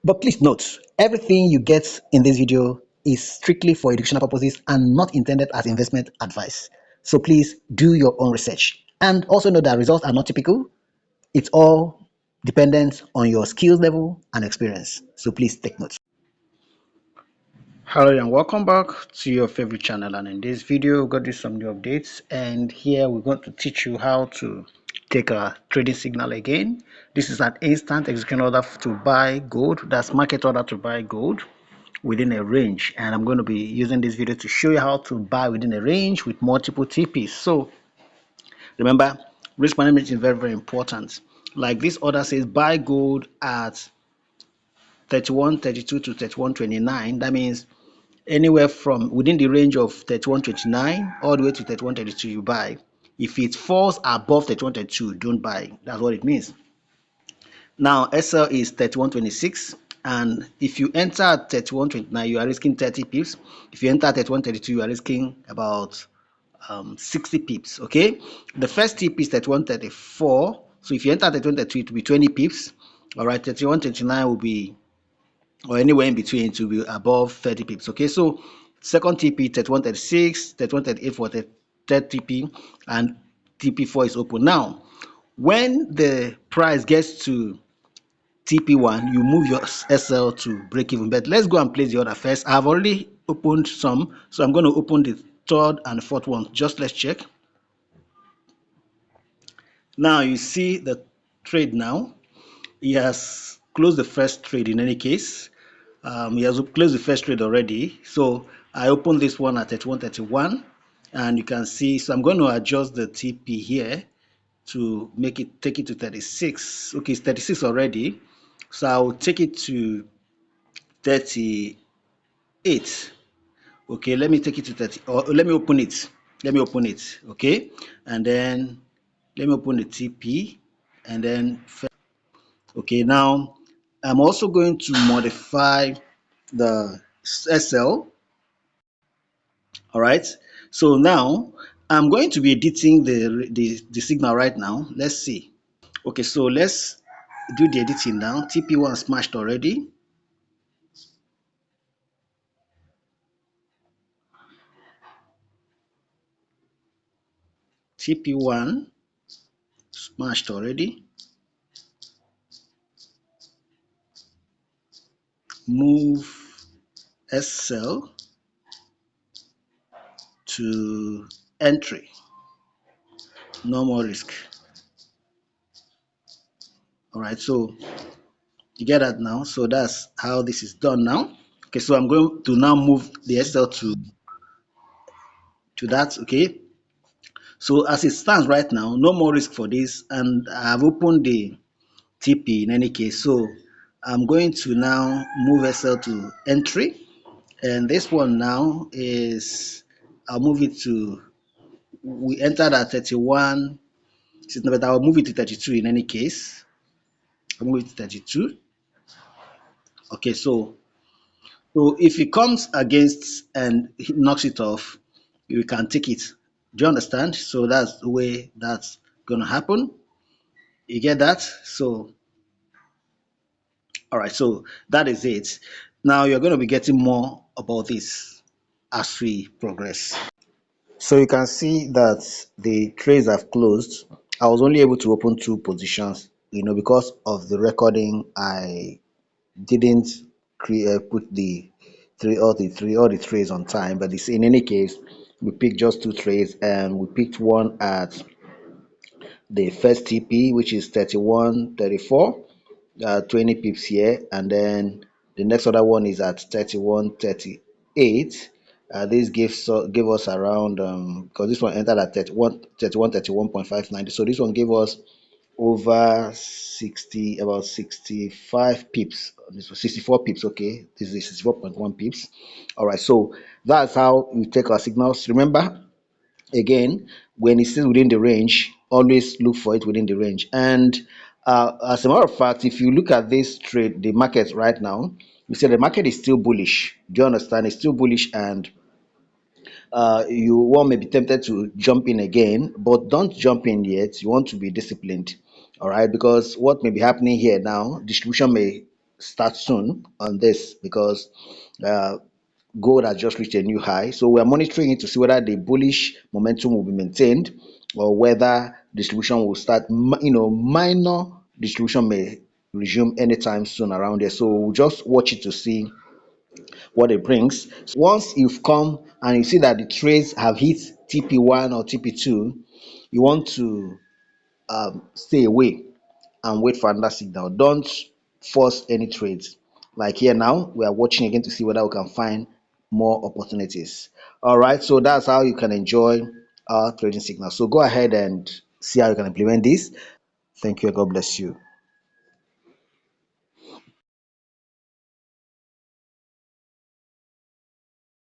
But please note, everything you get in this video is strictly for educational purposes and not intended as investment advice. So please do your own research. And also know that results are not typical. It's all dependent on your skills level and experience. So please take notes. Hello and welcome back to your favorite channel, and in this video we're going to do some new updates, and here we're going to teach you how to take a trading signal again. This is an instant execution order to buy gold. That's market order to buy gold within a range, and I'm going to be using this video to show you how to buy within a range with multiple TPs. So remember, risk management is very important. Like this order says buy gold at 31.32 to 31.29. That means anywhere from within the range of 31.29 all the way to 31.32 you buy. If it falls above 31.32, don't buy. That's what it means. Now SL is 31.26, and if you enter at 31.29 you are risking 30 pips. If you enter at 31.32 you are risking about 60 pips. Okay, the first tip is 31.34, so if you enter at 31.32 it will be 20 pips. All right, 31.29 will be, or anywhere in between, to be above 30 pips. Okay, so second TP 31.36, 31.38 for the third TP, and TP4 is open. Now when the price gets to TP1 you move your SL to break even. But let's go and place the order first. I've already opened some, so I'm going to open the third and the fourth one. Just let's check. Now you see the trade. Now he has closed the first trade. In any case, he has closed the first trade already. So I opened this one at 31.31, and you can see, so I'm going to adjust the TP here to make it, take it to 36. Okay, it's 36 already, so I'll take it to 38. Okay, let me take it to 30, or let me open it. Okay, and then let me open the TP, and then okay, now I'm also going to modify the SL. All right, so now I'm going to be editing the signal right now. Let's see. Okay, so let's do the editing now. TP1 smashed already. TP1 smashed already. Move SL to entry. No more risk. All right, so you get that now. So that's how this is done now. Okay, so I'm going to now move the SL to that. Okay, so as it stands right now, no more risk for this, and I've opened the TP in any case. So I'm going to now move SL to entry, and this one now is, I'll move it to, we entered at 31, but I'll move it to 32 in any case. I'll move it to 32. Okay, so if it comes against and it knocks it off, you can take it. Do you understand? So that's the way that's gonna happen. You get that? So all right, so that is it. Now you're going to be getting more about this as we progress. So you can see that the trades have closed. I was only able to open two positions, because of the recording. I didn't put all the trades on time, but in any case, we picked just two trades, and we picked one at the first TP, which is 31.34, 20 pips here, and then the next other one is at 31.38. This give us around, because this one entered at 31.59, so this one gave us over 60, about 65 pips. This was 64 pips. Okay, this is 64.1 pips. All right, so that's how we take our signals. Remember, again, when it's still within the range, always look for it within the range. And as a matter of fact, if you look at this trade, the market right now, you see the market is still bullish. Do you understand? It's still bullish, and you one may be tempted to jump in again, but don't jump in yet. You want to be disciplined. All right, because what may be happening here now, distribution may start soon on this because uh, gold has just reached a new high. So we are monitoring it to see whether the bullish momentum will be maintained or whether distribution will start. Minor distribution may resume anytime soon around there. So we'll just watch it to see what it brings. So once you've come and you see that the trades have hit TP1 or TP2, you want to stay away and wait for another signal. Don't force any trades. Like here now, we are watching again to see whether we can find more opportunities. All right, so that's how you can enjoy our trading signal. So go ahead and see how you can implement this. Thank you and God bless you.